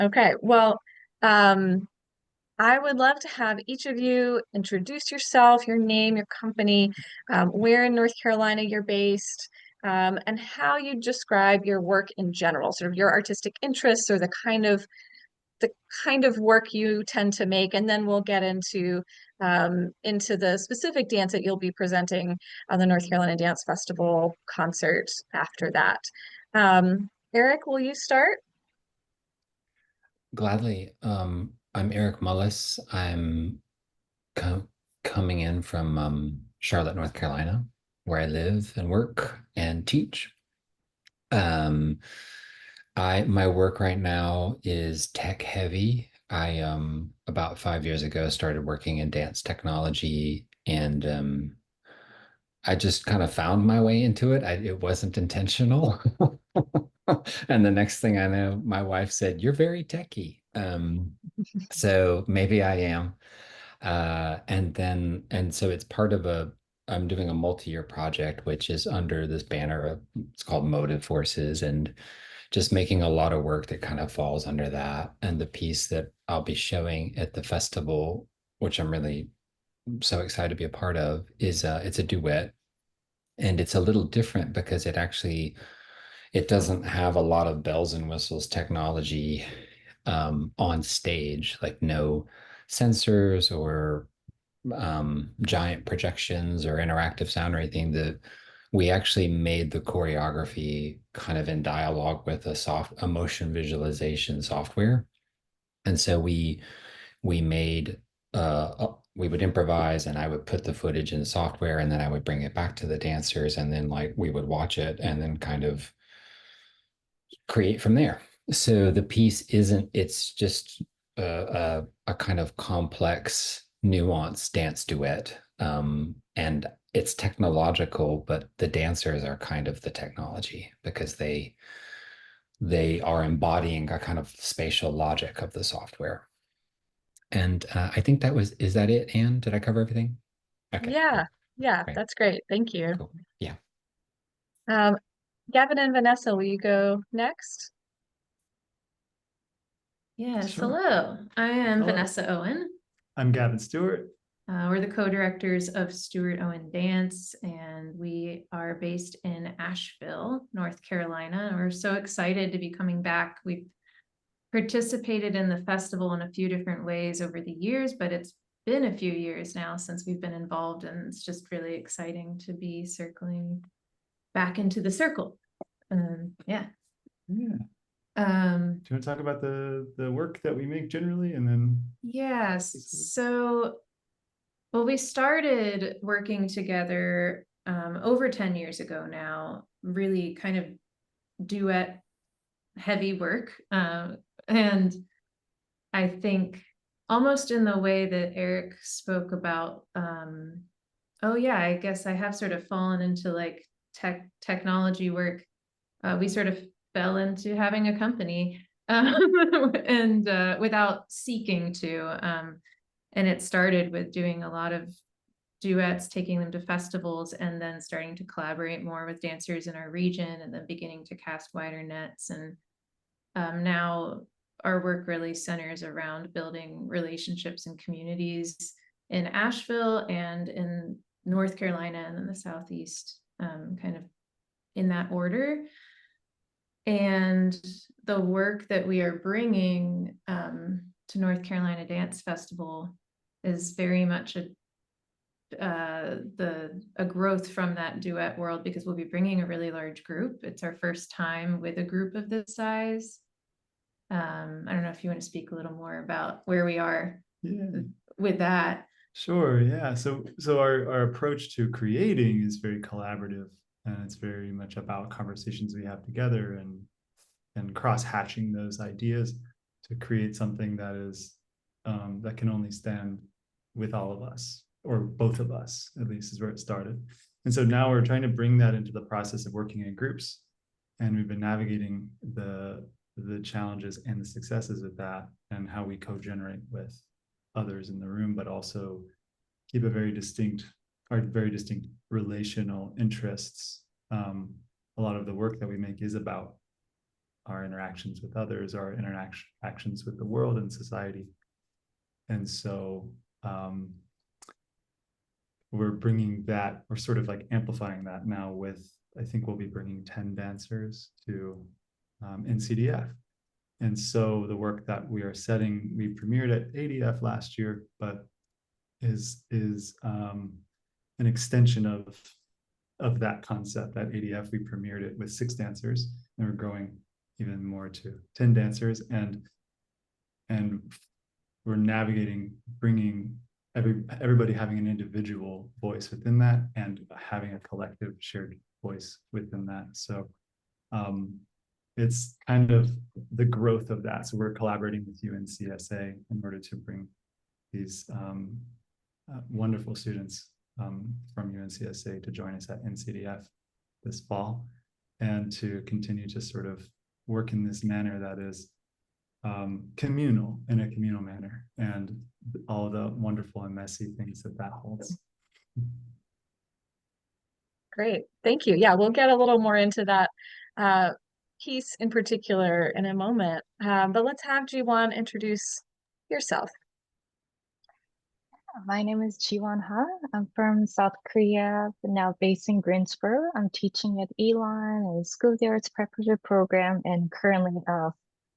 Okay, well, um, I would love to have each of you introduce yourself, your name, your company, where in North Carolina you're based, and how you describe your work in general, sort of your artistic interests or the kind of work you tend to make, and then we'll get into the specific dance that you'll be presenting on the North Carolina Dance Festival concert after that. Eric, will you start? Gladly. I'm Eric Mullis. I'm co coming in from Charlotte, North Carolina, where I live and work and teach. Um, my work right now is tech heavy. I about 5 years ago started working in dance technology, and I just kind of found my way into it. It wasn't intentional. And the next thing I know, my wife said, "You're very techy." So maybe I am. And so it's part of I'm doing a multi-year project, which is under this banner of, it's called Motive Forces, and just making a lot of work that kind of falls under that. And the piece that I'll be showing at the festival, which I'm really so excited to be a part of, is it's a duet. And it's a little different because it doesn't have a lot of bells and whistles technology on stage, like no sensors or giant projections or interactive sound or anything. That we actually made the choreography kind of in dialogue with a motion visualization software. And so we made we would improvise, and I would put the footage in software, and then I would bring it back to the dancers, and then like we would watch it and then kind of create from there. So the piece isn't, it's just a kind of complex, nuanced dance duet. And it's technological, but the dancers are kind of the technology because they are embodying a kind of spatial logic of the software. And I think is that it, Anne? Did I cover everything? Okay, Yeah, great, yeah, great, that's great. Thank you. cool. Yeah, Um, Gavin and Vanessa, will you go next? Yes, Sure. hello. I am Hello. Vanessa Owen. I'm Gavin Stewart. We're the co-directors of Stewart Owen Dance, and we are based in Asheville, North Carolina. And we're so excited to be coming back. We've participated in the festival in a few different ways over the years, but it's been a few years now since we've been involved, and it's just really exciting to be circling back into the circle. Yeah. Yeah. Um, Do you want to talk about the work that we make generally, and then yes. So, well, we started working together over 10 years ago now, really kind of duet heavy work. And I think almost in the way that Eric spoke about, oh yeah, I guess I have sort of fallen into like technology work. We sort of fell into having a company and without seeking to. And it started with doing a lot of duets, taking them to festivals, and then starting to collaborate more with dancers in our region, and then beginning to cast wider nets. And now our work really centers around building relationships and communities in Asheville and in North Carolina and in the Southeast, kind of in that order. And the work that we are bringing to North Carolina Dance Festival is very much a growth from that duet world, because we'll be bringing a really large group. It's our first time with a group of this size. I don't know if you want to speak a little more about where we are yeah, with that. sure, yeah. So our approach to creating is very collaborative, and it's very much about conversations we have together and cross hatching those ideas to create something that is that can only stand with all of us, or both of us, at least, is where it started. And so now we're trying to bring that into the process of working in groups, and we've been navigating the challenges and the successes of that, and how we co-generate with others in the room, but also keep our very distinct relational interests. A lot of the work that we make is about our interactions with others, our interactions with the world and society. And so we're bringing that, we're sort of like amplifying that now with, I think we'll be bringing 10 dancers to NCDF. And so the work that we are setting, we premiered at ADF last year, but is an extension of that concept. At ADF, we premiered it with 6 dancers, and we're growing even more to 10 dancers, and we're navigating, bringing everybody having an individual voice within that and having a collective shared voice within that. So it's kind of the growth of that. So we're collaborating with UNCSA in order to bring these wonderful students from UNCSA to join us at NCDF this fall, and to continue to sort of work in this manner that is communal, in a communal manner, and all the wonderful and messy things that holds. Great, thank you. Yeah, we'll get a little more into that piece in particular in a moment. But let's have Jiwon introduce yourself. My name is Jiwon Ha. I'm from South Korea, but now based in Greensboro. I'm teaching at Elon, a School of the Arts preparatory program, and currently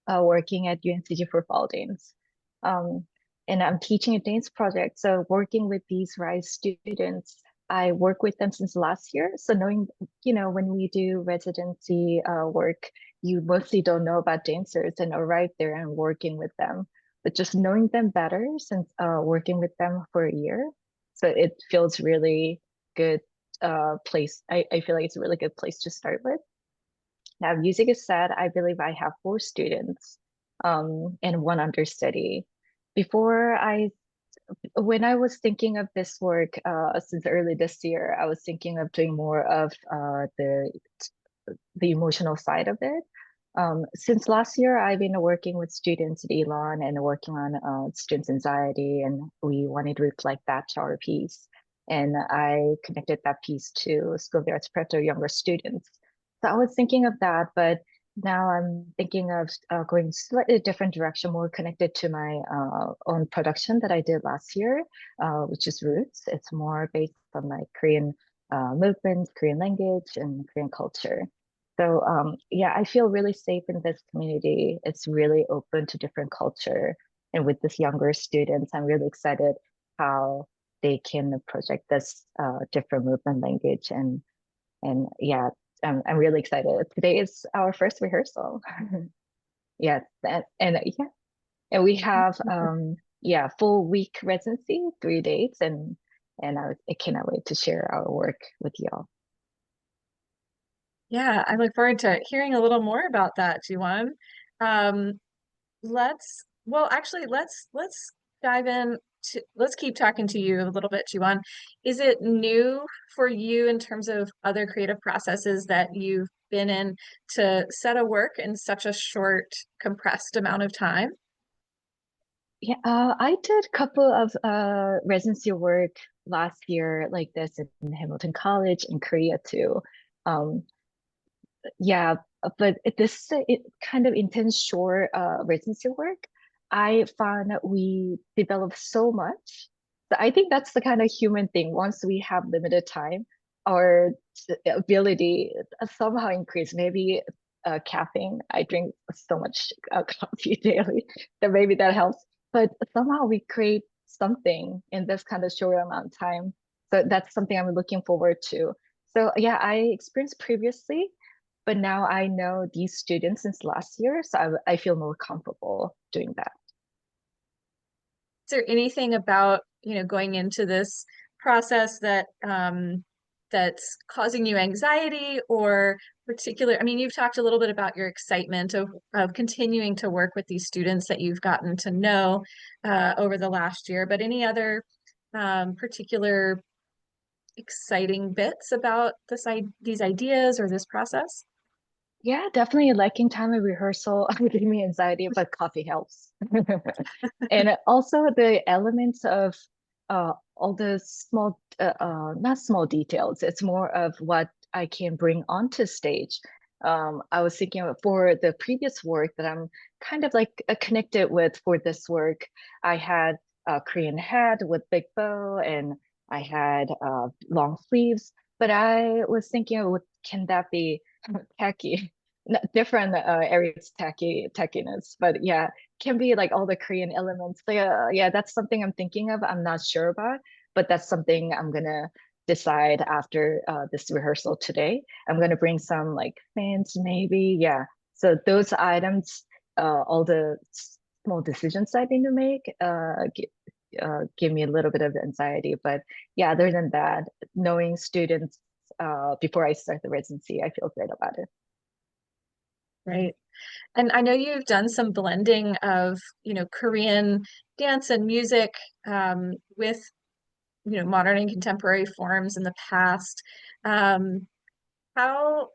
working at UNCG for Fall Dance. And I'm teaching a dance project. So working with these RISE students, I work with them since last year. So knowing, when we do residency work, you mostly don't know about dancers and arrive there and working with them. But just knowing them better since working with them for a year. So it feels really good place. I feel like it's a really good place to start with. Now, music aside, I believe I have 4 students and 1 understudy. When I was thinking of this work since early this year, I was thinking of doing more of the emotional side of it. Since last year, I've been working with students at Elon and working on students' anxiety, and we wanted to reflect that to our piece. And I connected that piece to School of the Arts Preparatory younger students. So I was thinking of that, but now I'm thinking of going slightly different direction, more connected to my own production that I did last year, which is Roots. It's more based on like Korean movement, Korean language, and Korean culture. So yeah, I feel really safe in this community. It's really open to different culture. And with this younger students, I'm really excited how they can project this different movement language. And yeah, I'm really excited. Today is our first rehearsal. Yeah, and yeah, and we have yeah, full week residency, 3 days, and I cannot wait to share our work with y'all. Yeah, I look forward to hearing a little more about that, Jiwon. Let's dive in to, let's keep talking to you a little bit, Jiwon. Is it new for you in terms of other creative processes that you've been in to set a work in such a short, compressed amount of time? Yeah, I did a couple of residency work last year like this in Hamilton College in Korea too. Yeah, but this kind of intense short residency work, I found that we developed so much. So I think that's the kind of human thing. Once we have limited time, our ability somehow increase. Maybe caffeine. I drink so much coffee daily that maybe that helps. But somehow we create something in this kind of short amount of time. So that's something I'm looking forward to. So yeah, I experienced previously, but now I know these students since last year, so I feel more comfortable doing that. Is there anything about, going into this process that that's causing you anxiety or particular? I mean, you've talked a little bit about your excitement of continuing to work with these students that you've gotten to know over the last year, but any other particular exciting bits about these ideas or this process? Yeah, definitely liking time of rehearsal give me anxiety, but coffee helps. And also the elements of all the small, not small details. It's more of what I can bring onto stage. I was thinking for the previous work that I'm kind of like connected with for this work, I had a Korean hat with big bow and I had long sleeves, but I was thinking, can that be tacky? Different areas tackiness, but yeah, can be like all the Korean elements. But yeah, that's something I'm thinking of. I'm not sure about, but that's something I'm gonna decide after this rehearsal today. I'm gonna bring some like fans maybe. Yeah. So those items, all the small decisions I need to make, give me a little bit of anxiety. But yeah, other than that, knowing students before I start the residency, I feel great about it. Right. And I know you've done some blending of, Korean dance and music with, modern and contemporary forms in the past. Um,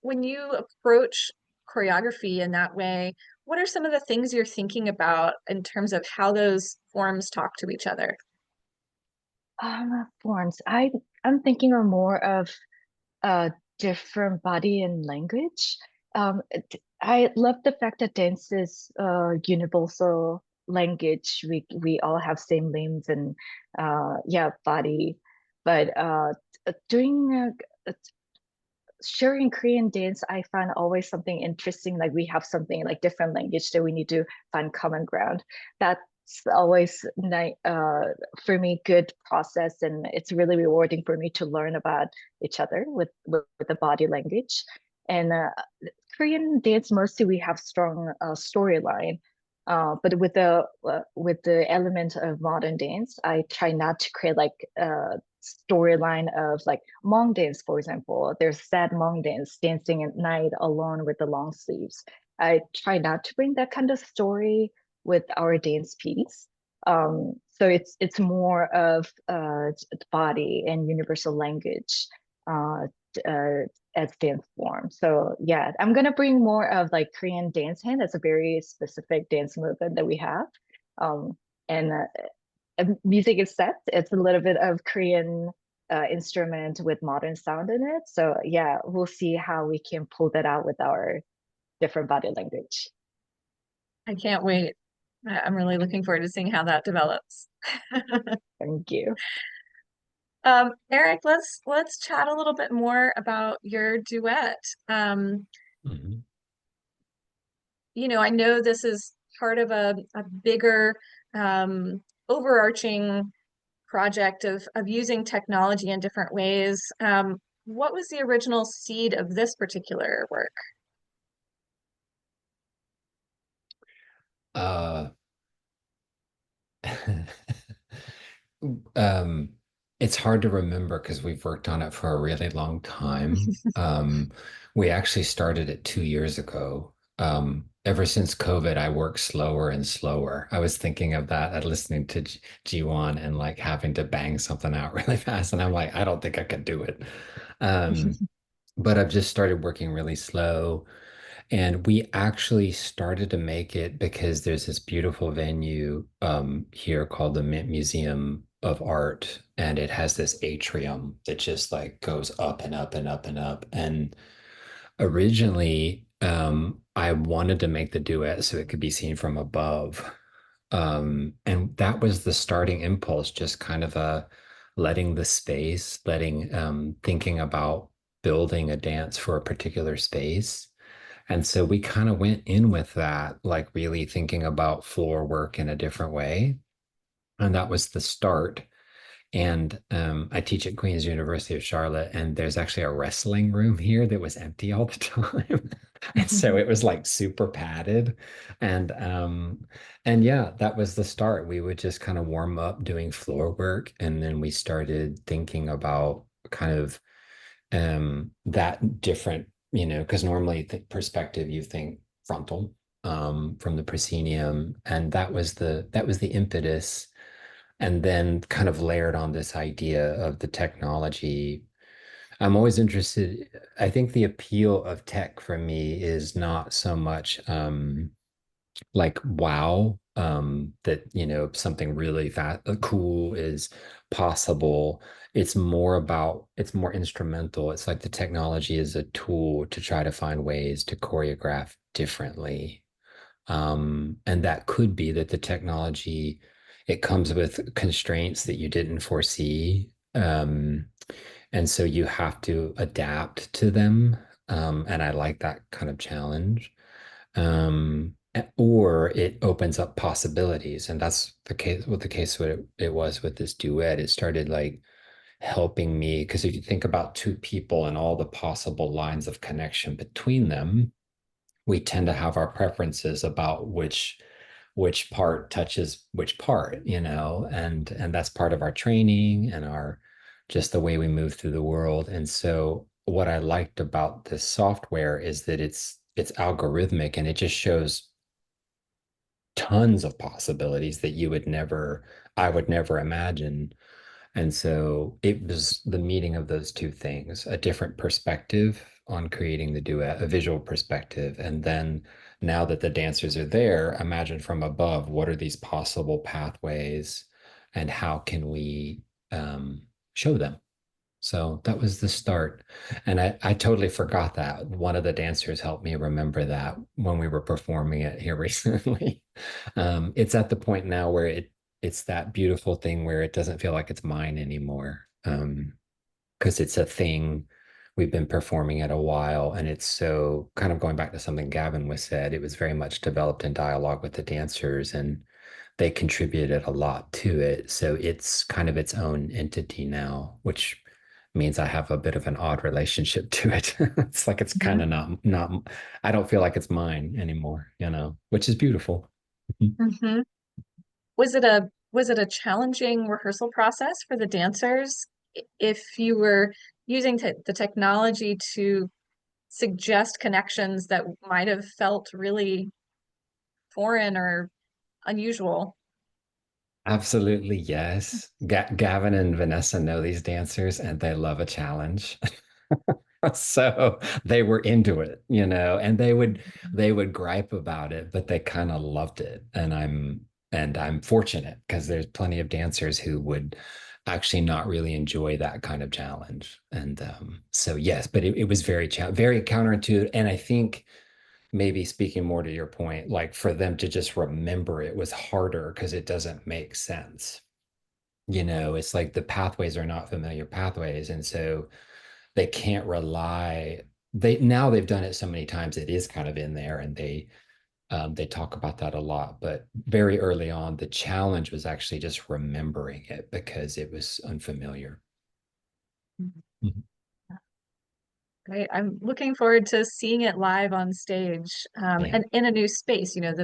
when you approach choreography in that way, what are some of the things you're thinking about in terms of how those forms talk to each other? Forms. I'm thinking of more of different body and language. I love the fact that dance is universal language. We all have same limbs and yeah, body. But doing sharing Korean dance, I find always something interesting. Like we have something like different language that we need to find common ground. That's always for me good process, and it's really rewarding for me to learn about each other with the body language. And Korean dance mostly we have strong storyline. But with the element of modern dance, I try not to create like storyline of like Hmong dance, for example. There's sad Hmong dance, dancing at night alone with the long sleeves. I try not to bring that kind of story with our dance piece. So it's more of body and universal language uh, as dance form. So yeah, I'm gonna bring more of like Korean dance hand. That's a very specific dance movement that we have. Um, and music is set. It's a little bit of Korean instrument with modern sound in it. So yeah, we'll see how we can pull that out with our different body language. I can't wait. I'm really looking forward to seeing how that develops. Thank you. Eric, let's chat a little bit more about your duet. Mhm. I know this is part of a bigger overarching project of using technology in different ways. What was the original seed of this particular work? Uh, um, it's hard to remember because we've worked on it for a really long time. We actually started it 2 years ago. Ever since COVID, I work slower and slower. I was thinking of that at listening to Jiwon and like having to bang something out really fast. And I'm like, I don't think I could do it. Um, but I've just started working really slow. And we actually started to make it because there's this beautiful venue here called the Mint Museum of Art, and it has this atrium that just like goes up and up and up and up. And originally, I wanted to make the duet so it could be seen from above. And that was the starting impulse, just kind of letting the space, letting thinking about building a dance for a particular space. And so we kind of went in with that, like really thinking about floor work in a different way. And that was the start. And I teach at Queen's University of Charlotte, and there's actually a wrestling room here that was empty all the time. And so it was like super padded. And yeah, that was the start. We would just kind of warm up doing floor work, and then we started thinking about kind of that different, because normally the perspective you think frontal from the proscenium, and that was the impetus, and then kind of layered on this idea of the technology. I'm always interested. I think the appeal of tech for me is not so much like wow. that, you know, something really cool is possible. It's more instrumental. It's like the technology is a tool to try to find ways to choreograph differently. And that could be that the technology, it comes with constraints that you didn't foresee. And so you have to adapt to them. And I like that kind of challenge. Or it opens up possibilities. And that's the case what it was with this duet. It started like helping me, because if you think about two people and all the possible lines of connection between them, we tend to have our preferences about which part touches which part, you know, and that's part of our training and our just the way we move through the world. And so what I liked about this software is that it's algorithmic and it just shows tons of possibilities that I would never imagine. And so it was the meeting of those two things, a different perspective on creating the duet, a visual perspective. And then now that the dancers are there, imagine from above, what are these possible pathways and how can we show them? So that was the start. And I totally forgot that. One of the dancers helped me remember that when we were performing it here recently. It's at the point now where it's that beautiful thing where it doesn't feel like it's mine anymore. Because it's a thing we've been performing it a while. And it's so kind of going back to something Gavin was said, it was very much developed in dialogue with the dancers and they contributed a lot to it. So it's kind of its own entity now, which means I have a bit of an odd relationship to it. It's like it's kind of not I don't feel like it's mine anymore, you know, which is beautiful. Mm-hmm. Was it a challenging rehearsal process for the dancers if you were using the technology to suggest connections that might have felt really foreign or unusual? Absolutely, yes. Gavin and Vanessa know these dancers and they love a challenge. So they were into it, you know, and they would gripe about it, but they kind of loved it. And I'm fortunate because there's plenty of dancers who would actually not really enjoy that kind of challenge. And so yes, but it was very counterintuitive. And I think maybe speaking more to your point, like for them to just remember it was harder because it doesn't make sense. You know, it's like the pathways are not familiar pathways. And so they can't rely. They've done it so many times, it is kind of in there and they talk about that a lot. But very early on, the challenge was actually just remembering it because it was unfamiliar. Mhm. Right. I'm looking forward to seeing it live on stage, Yeah, and in a new space. You know,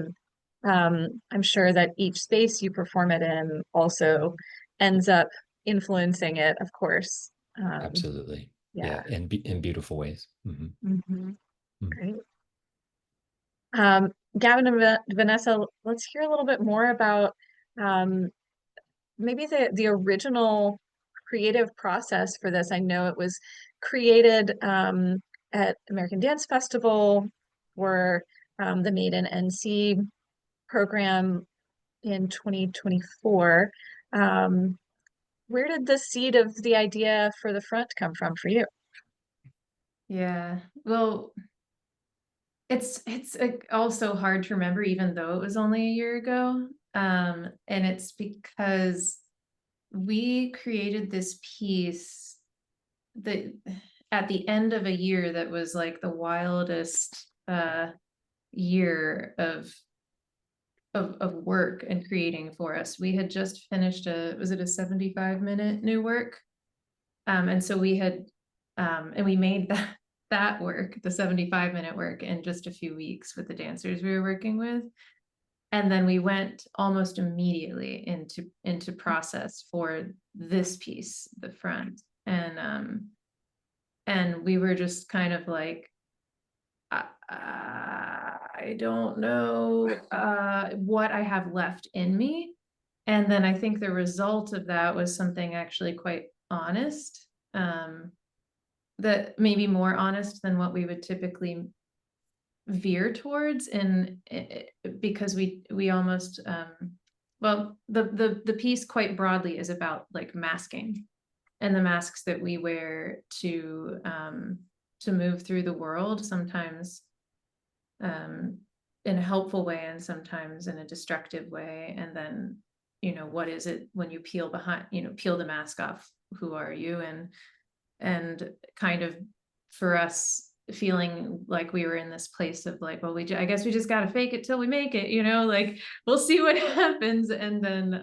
I'm sure that each space you perform it in also ends up influencing it, of course. absolutely. Yeah. Yeah, in beautiful ways. Mhm. Mhm. Great. Gavin and Vanessa, let's hear a little bit more about um, maybe the original creative process for this. I know it was created at American Dance Festival for the Maiden NC program in 2024. Um, where did the seed of the idea for the front come from for you? Yeah. Well, it's also hard to remember, even though it was only a year ago. And it's because we created this piece that at the end of a year that was like the wildest year of work and creating for us. We had just finished was it a 75-minute new work? And so we had and we made that work, the 75-minute work, in just a few weeks with the dancers we were working with. And then we went almost immediately into process for this piece, the front. And we were just kind of like, I don't know what I have left in me. And then I think the result of that was something actually quite honest, that maybe more honest than what we would typically veer towards, and because we almost well, the piece quite broadly is about like masking, and the masks that we wear to move through the world, sometimes in a helpful way and sometimes in a destructive way. And then, what is it when you peel the mask off? Who are you? And kind of, for us, feeling like we were in this place of like, well, I guess we just got to fake it till we make it, like we'll see what happens. And then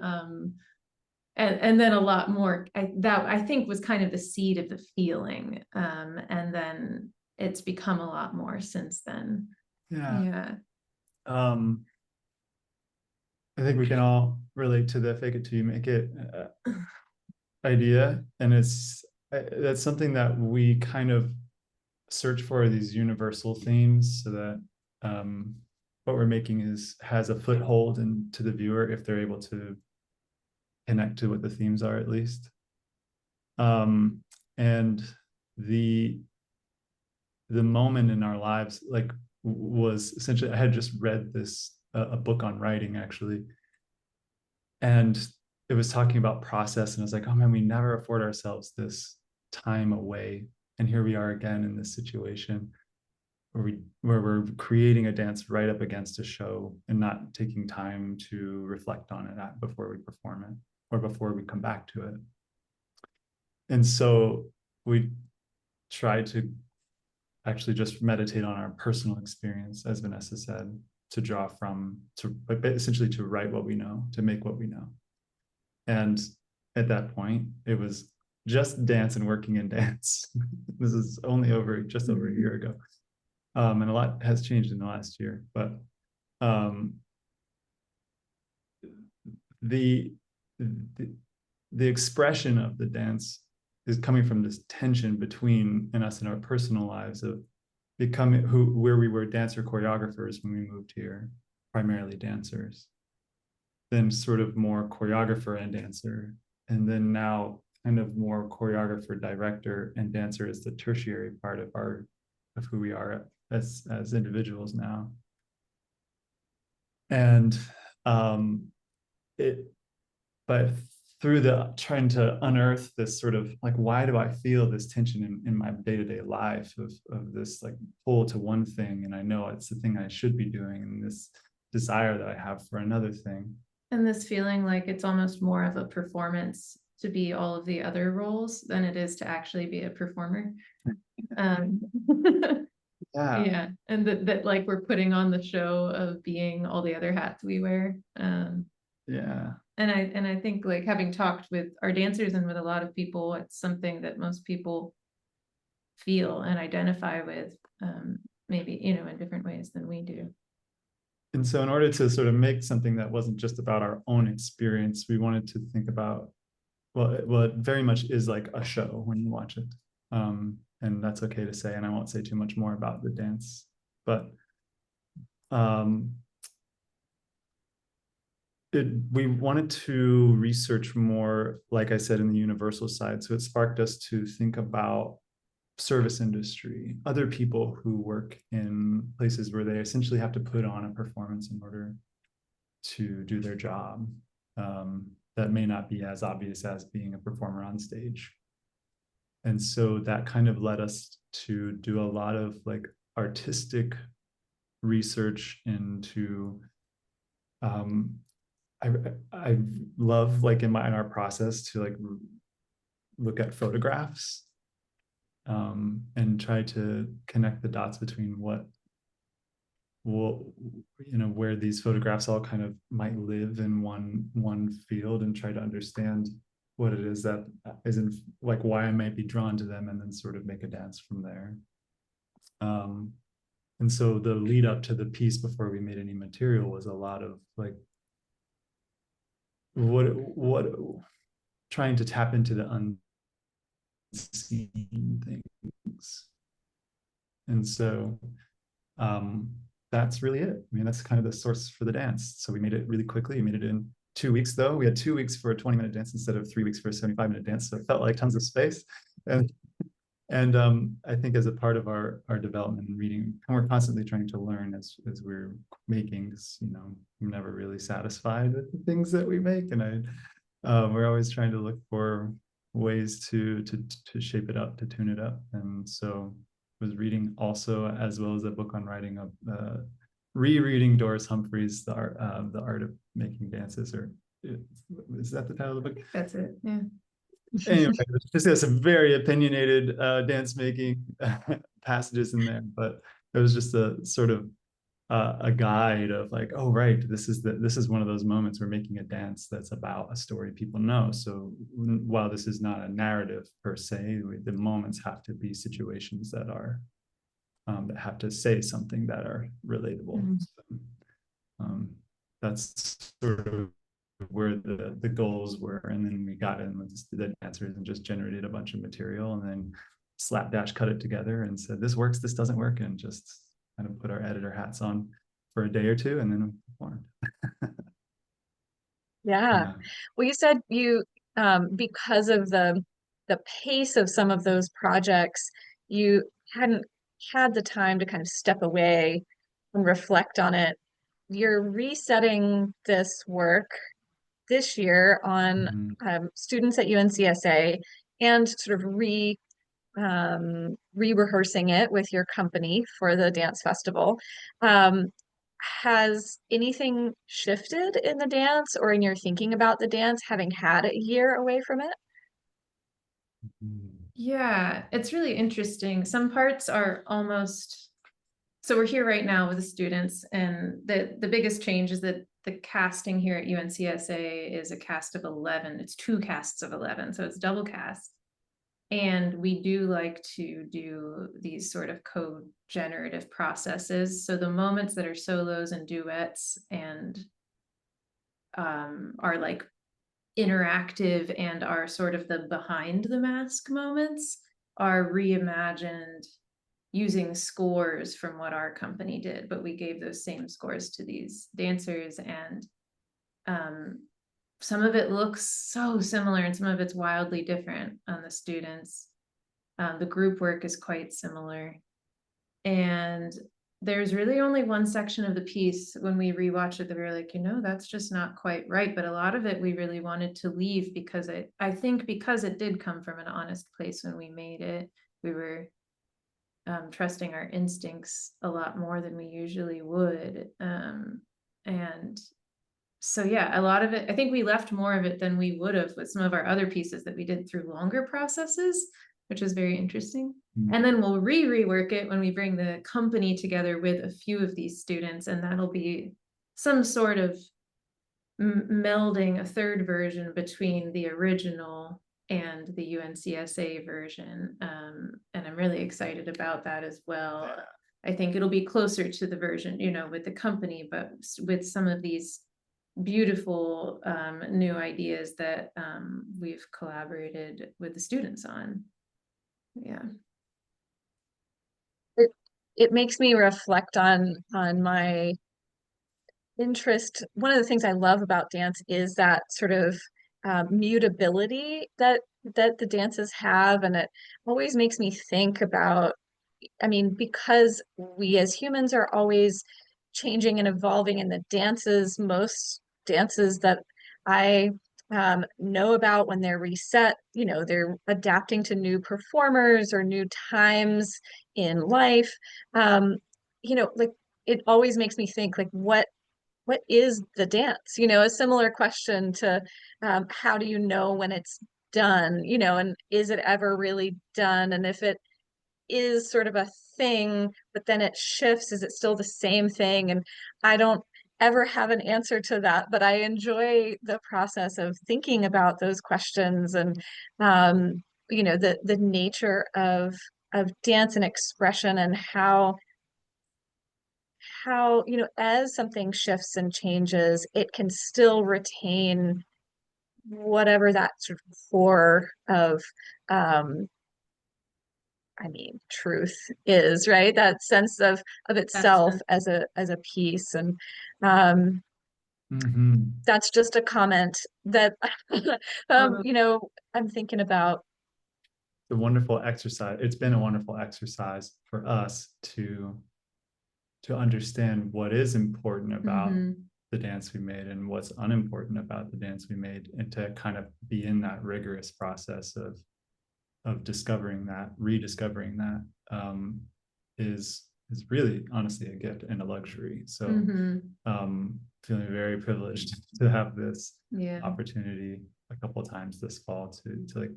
and then a lot more that I think was kind of the seed of the feeling, and then it's become a lot more since then. Yeah. I think we can all relate to the fake it till you make it idea, and that's something that we kind of search for, these universal themes, so that what we're making has a foothold into the viewer if they're able to connect to what the themes are, at least. And the moment in our lives, like, was essentially, I had just read this a book on writing, actually, and it was talking about process, and I was like, oh man, we never afford ourselves this time away, and here we are again in this situation where we're creating a dance right up against a show and not taking time to reflect on it before we perform it or before we come back to it. And so we tried to actually just meditate on our personal experience, as Vanessa said, to draw from, essentially to write what we know, to make what we know. And at that point, it was just dance and working in dance. This is only just over a year ago. And a lot has changed in the last year, but the expression of the dance is coming from this tension between us and our personal lives of becoming where we were dancer choreographers when we moved here, primarily dancers, then sort of more choreographer and dancer, and then now kind of more choreographer, director, and dancer is the tertiary part of who we are as individuals now. And but through trying to unearth this sort of like, why do I feel this tension in my day-to-day life of this like pull to one thing, and I know it's the thing I should be doing, and this desire that I have for another thing. And this feeling like it's almost more of a performance to be all of the other roles than it is to actually be a performer. Yeah. And that like we're putting on the show of being all the other hats we wear. Yeah. And I think, like, having talked with our dancers and with a lot of people, it's something that most people feel and identify with, maybe, in different ways than we do. And so in order to sort of make something that wasn't just about our own experience, we wanted to think about, well, it very much is like a show when you watch it. And that's okay to say, and I won't say too much more about the dance, but we wanted to research more, like I said, in the universal side. So it sparked us to think about service industry, other people who work in places where they essentially have to put on a performance in order to do their job. That may not be as obvious as being a performer on stage. And so that kind of led us to do a lot of like artistic research into I love, like, in our process to like look at photographs and try to connect the dots between where these photographs all kind of might live in one field, and try to understand what it is that isn't, like, why I might be drawn to them, and then sort of make a dance from there. And so the lead up to the piece before we made any material was a lot of like what trying to tap into the unseen things. And so that's really it. I mean, that's kind of the source for the dance. So we made it really quickly. We made it in 2 weeks, though. We had 2 weeks for a 20-minute dance instead of 3 weeks for a 75-minute dance. So it felt like tons of space. And I think as a part of our development and reading, and we're constantly trying to learn as we're making this, you know, I'm never really satisfied with the things that we make. And we're always trying to look for ways to shape it up, to tune it up. And so I was reading also, as well as a book on writing, rereading Doris Humphrey's The Art of Making Dances, or is that the title of the book? That's it. Yeah. Anyway, just got some very opinionated dance making passages in there, but it was just a sort of a guide of like, oh right, this is one of those moments we're making a dance that's about a story people know. So while this is not a narrative per se, the moments have to be situations that are that have to say something, that are relatable. Mhm. So, that's sort of where the goals were, and then we got in with the dancers and just generated a bunch of material, and then slapdash cut it together and said, this works, this doesn't work, and just kind of put our editor hats on for a day or two, and then we performed. Yeah. Well, you said you because of the pace of some of those projects, you hadn't had the time to kind of step away and reflect on it. You're resetting this work this year on Mhm. students at UNCSA and sort of re-rehearsing it with your company for the dance festival. Um, has anything shifted in the dance or in your thinking about the dance, having had a year away from it? Yeah, it's really interesting. Some parts are almost, so we're here right now with the students, and the biggest change is that the casting here at UNCSA is a cast of 11. It's 2 casts of 11, so it's double cast. And we do like to do these sort of co-generative processes. So the moments that are solos and duets and are like interactive and are sort of the behind the mask moments are reimagined using scores from what our company did, but we gave those same scores to these dancers, and some of it looks so similar and some of it's wildly different on the students. The group work is quite similar, and there's really only one section of the piece when we rewatched it that we were like, you know, that's just not quite right. But a lot of it we really wanted to leave because I think because it did come from an honest place when we made it, we were trusting our instincts a lot more than we usually would. And so, yeah, a lot of it, I think we left more of it than we would have with some of our other pieces that we did through longer processes, which was very interesting. Mm. And then we'll rework it when we bring the company together with a few of these students, and that'll be some sort of melding a third version between the original and the UNCSA version. And I'm really excited about that as well. Yeah. I think it'll be closer to the version, you know, with the company, but with some of these beautiful new ideas that we've collaborated with the students on. Yeah. It makes me reflect on my interest. One of the things I love about dance is that sort of mutability that the dances have, and it always makes me think about, I mean, because we as humans are always changing and evolving, and the dances, most dances that I know about, when they're reset, you know, they're adapting to new performers or new times in life. You know, like it always makes me think, like, what is the dance? You know, a similar question to how do you know when it's done? You know, and is it ever really done? And if it is sort of a thing, but then it shifts, is it still the same thing? And I don't ever have an answer to that, but I enjoy the process of thinking about those questions, and you know, the nature of dance and expression, and how, you know, as something shifts and changes, it can still retain whatever that sort of core of I mean, truth is, right? That sense of itself Essence. as a piece. And um Mhm. that's just a comment that you know, I'm thinking about. the wonderful exercise. It's been a wonderful exercise for us to understand what is important about the dance we made and what's unimportant about the dance we made, and to kind of be in that rigorous process of discovering that, rediscovering that, is really honestly a gift and a luxury. So feeling very privileged to have this opportunity a couple of times this fall to like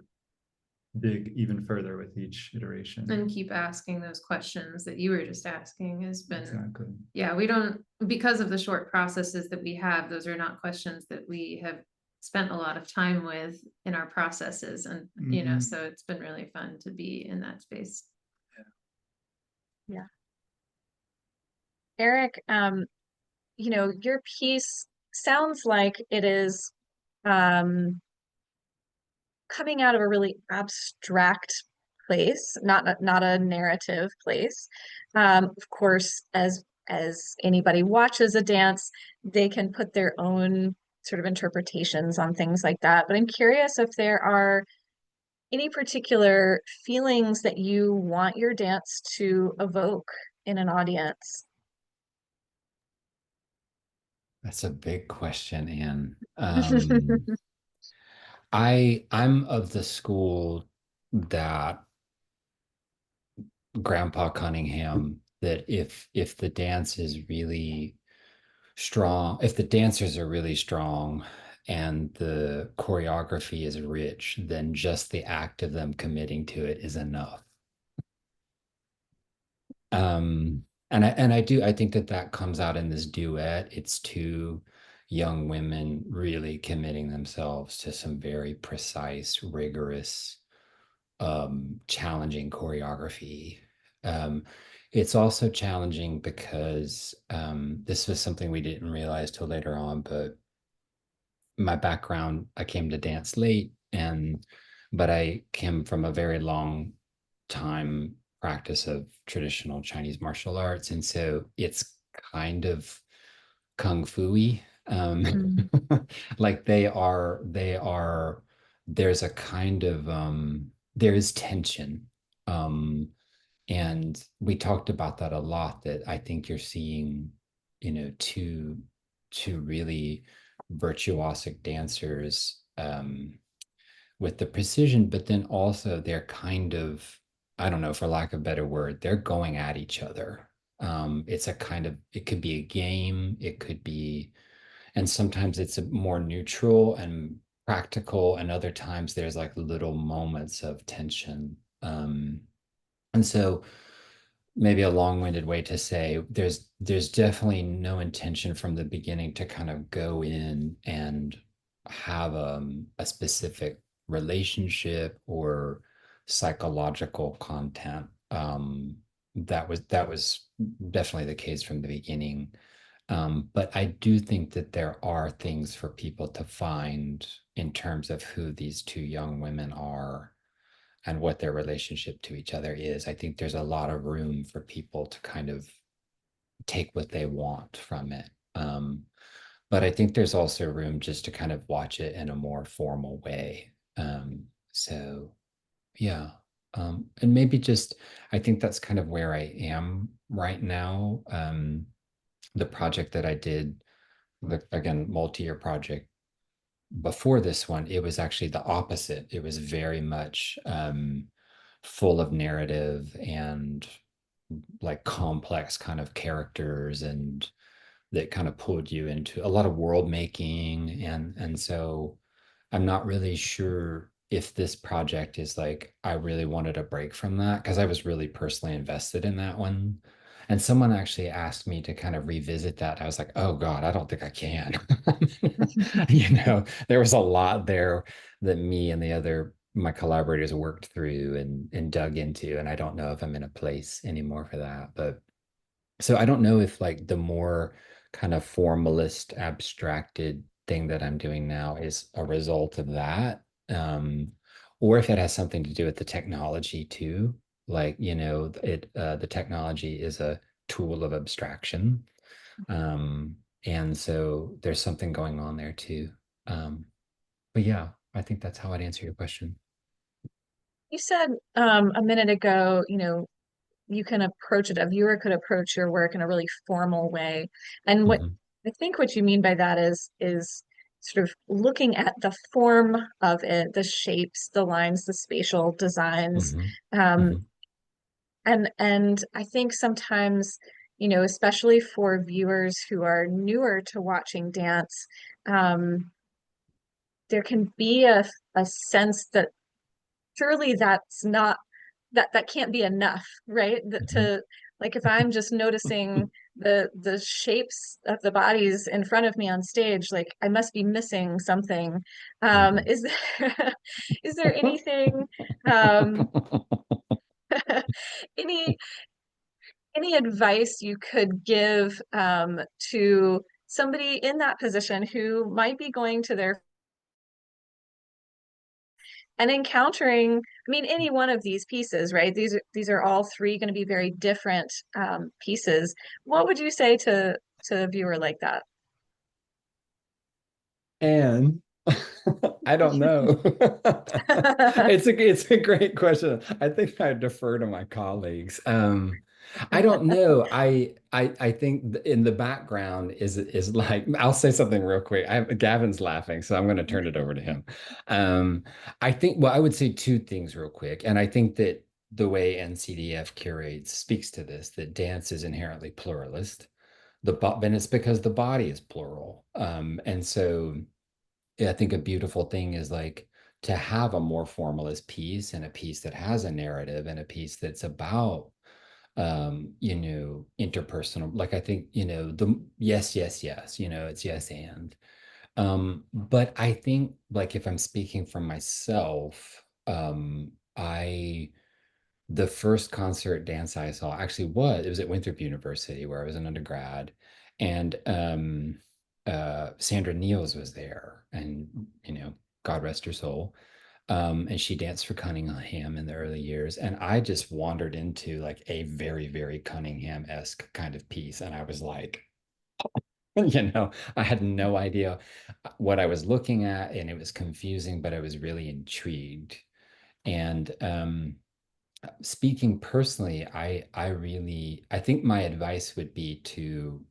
dig even further with each iteration and keep asking those questions that you were just asking has been exactly. Yeah, we don't, because of the short processes that we have, those are not questions that we have spent a lot of time with in our processes, and you know, so it's been really fun to be in that space. Yeah. Eric, you know, your piece sounds like it is coming out of a really abstract place, not a narrative place. Of course, as anybody watches a dance, they can put their own sort of interpretations on things like that. But I'm curious if there are any particular feelings that you want your dance to evoke in an audience. That's a big question, Anne. I'm of the school that Grandpa Cunningham, that if the dance is really strong, if the dancers are really strong and the choreography is rich, then just the act of them committing to it is enough. I think that comes out in this duet. It's two young women really committing themselves to some very precise, rigorous, challenging choreography. It's also challenging because this was something we didn't realize till later on, but my background, I came to dance late, but I came from a very long time practice of traditional Chinese martial arts, and so it's kind of kung fu-y. Like there's a kind of there is tension. And we talked about that a lot, that I think you're seeing, you know, two really virtuosic dancers with the precision, but then also they're kind of, I don't know, for lack of a better word, they're going at each other. It's a kind of, it could be a game, it could be, and sometimes it's a more neutral and practical, and other times there's like little moments of tension. And so maybe a long-winded way to say there's definitely no intention from the beginning to kind of go in and have a specific relationship or psychological content. That was definitely the case from the beginning. But I do think that there are things for people to find in terms of who these two young women are and what their relationship to each other is. I think there's a lot of room for people to kind of take what they want from it. But I think there's also room just to kind of watch it in a more formal way. So yeah. And maybe just, I think that's kind of where I am right now. The project that I did, again, multi-year project, before this one, it was actually the opposite. It was very much full of narrative and like complex kind of characters, and that kind of pulled you into a lot of world making. And so I'm not really sure if this project is like, I really wanted a break from that, because I was really personally invested in that one. And someone actually asked me to kind of revisit that. I was like, oh God, I don't think I can. You know, there was a lot there that me and my collaborators worked through and dug into. And I don't know if I'm in a place anymore for that. But so I don't know if like the more kind of formalist, abstracted thing that I'm doing now is a result of that. Or if it has something to do with the technology too. Like, you know, the technology is a tool of abstraction. And so there's something going on there too. But yeah, I think that's how I'd answer your question. You said a minute ago, you know, you can approach it, a viewer could approach your work in a really formal way. And what Mhm, I think what you mean by that is sort of looking at the form of it, the shapes, the lines, the spatial designs. mhm, Um, mhm, and I think sometimes, you know, especially for viewers who are newer to watching dance, um, there can be a sense that surely that's not that can't be enough, right? That mhm, to like if I'm just noticing the shapes of the bodies in front of me on stage, like I must be missing something. mhm. Is there is there anything um any any advice you could give to somebody in that position who might be going to their and encountering, I mean, any one of these pieces, right? These are all three going to be very different pieces. What would you say to a viewer like that? And I don't know. It's a great question. I think I defer to my colleagues. I don't know. I think in the background is like I'll say something real quick. Gavin's laughing, so I'm going to turn it over to him. Um, I think well, I would say two things real quick, and I think that the way NCDF curates speaks to this, that dance is inherently pluralist. And it's because the body is plural. And so yeah, I think a beautiful thing is like to have a more formalist piece and a piece that has a narrative and a piece that's about you know, interpersonal. Like I think, you know, the yes, yes, yes, you know, it's yes and. But I think like if I'm speaking from myself, I the first concert dance I saw actually was it was at Winthrop University where I was an undergrad, and Sandra Neals was there, and you know, God rest her soul. And she danced for Cunningham in the early years, and I just wandered into like a very, very Cunningham-esque kind of piece, and I was like, you know, I had no idea what I was looking at, and it was confusing, but I was really intrigued. And speaking personally, I think my advice would be to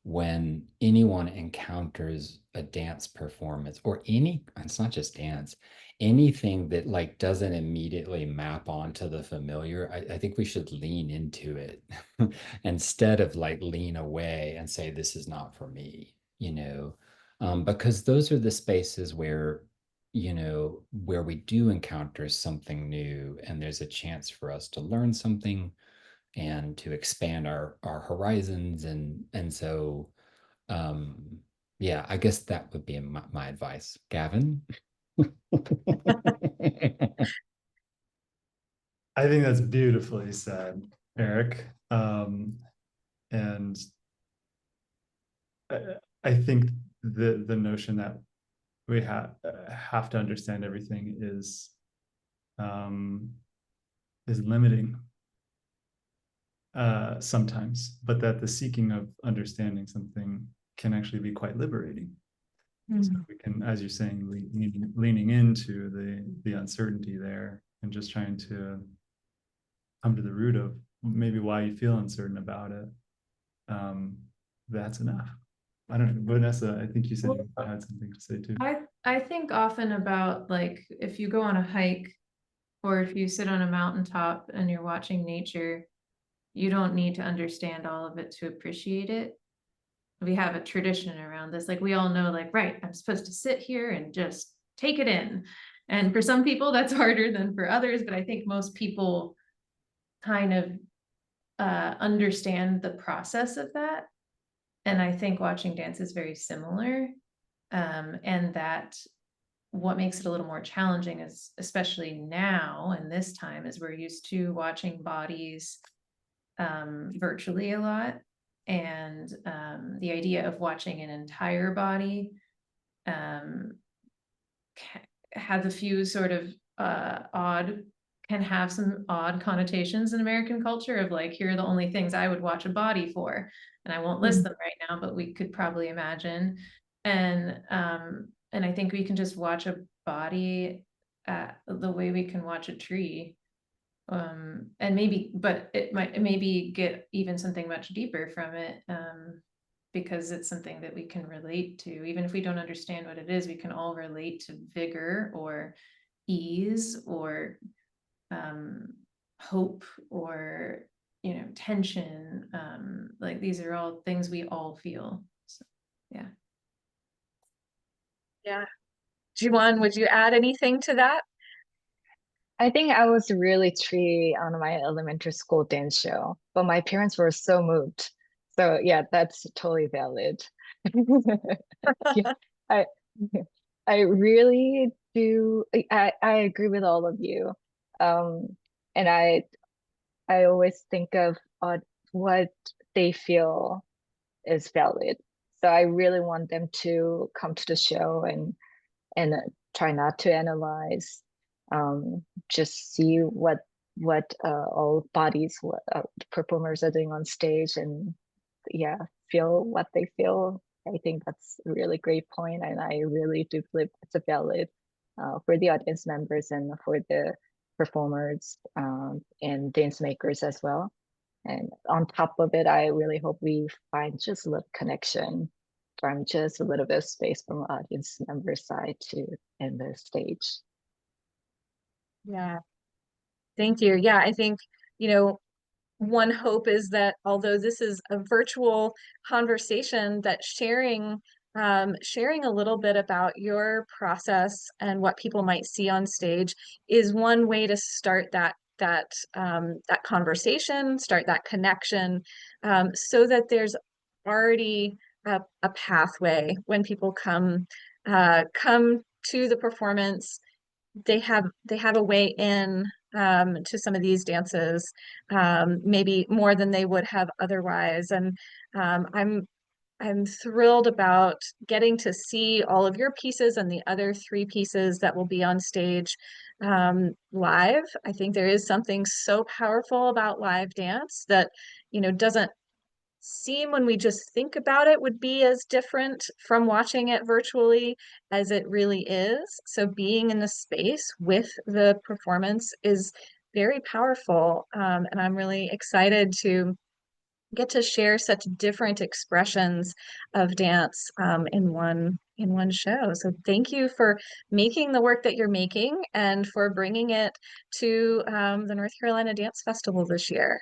when anyone encounters a dance performance or it's not just dance, anything that like doesn't immediately map onto the familiar, I think we should lean into it instead of like lean away and say, this is not for me, you know, because those are the spaces where you know, where we do encounter something new and there's a chance for us to learn something and to expand our horizons and so um yeah, I guess that would be my advice. Gavin? I think that's beautifully said, Eric. And I, I think the notion that we have to understand everything um, is limiting sometimes, but that the seeking of understanding something can actually be quite liberating. So Mm. we can, as you're saying, leaning into the uncertainty there and just trying to come to the root of maybe why you feel uncertain about it. That's enough. I don't know, Vanessa, I think you said you had something to say too. I think often about like if you go on a hike or if you sit on a mountaintop and you're watching nature, you don't need to understand all of it to appreciate it. We have a tradition around this. Like we all know, like, right, I'm supposed to sit here and just take it in. And for some people, that's harder than for others. But I think most people kind of understand the process of that. And I think watching dance is very similar. And that what makes it a little more challenging is, especially now and this time, is we're used to watching bodies virtually a lot. And the idea of watching an entire body has a few sort of can have some odd connotations in American culture of like, here are the only things I would watch a body for. And I won't list them right now, but we could probably imagine. And I think we can just watch a body at the way we can watch a tree. And maybe, but it might maybe get even something much deeper from it, because it's something that we can relate to. Even if we don't understand what it is, we can all relate to vigor or ease or hope or, you know, tension. Like these are all things we all feel. So, yeah. Yeah. Jiwon, would you add anything to that? I think I was really tree on my elementary school dance show, but my parents were so moved. So yeah, that's totally valid. Yeah, I I really do. I agree with all of you. And I always think of what they feel is valid. So I really want them to come to the show and try not to analyze, just see what all bodies, what performers are doing on stage, and yeah, feel what they feel. I think that's a really great point, and I really do believe it's a valid for the audience members and for the performers and dance makers as well. And on top of it, I really hope we find just a little connection from just a little bit of space from audience member side to in the stage. Yeah. Thank you. Yeah, I think, you know, one hope is that although this is a virtual conversation, that sharing a little bit about your process and what people might see on stage is one way to start that conversation, start that connection, so that there's already a pathway when people come to the performance. They have a way in to some of these dances, maybe more than they would have otherwise. And I'm thrilled about getting to see all of your pieces and the other three pieces that will be on stage live. I think there is something so powerful about live dance that, doesn't seem, when we just think about it, would be as different from watching it virtually as it really is. So being in the space with the performance is very powerful. And I'm really excited to get to share such different expressions of dance in one show. So thank you for making the work that you're making and for bringing it to the North Carolina Dance Festival this year.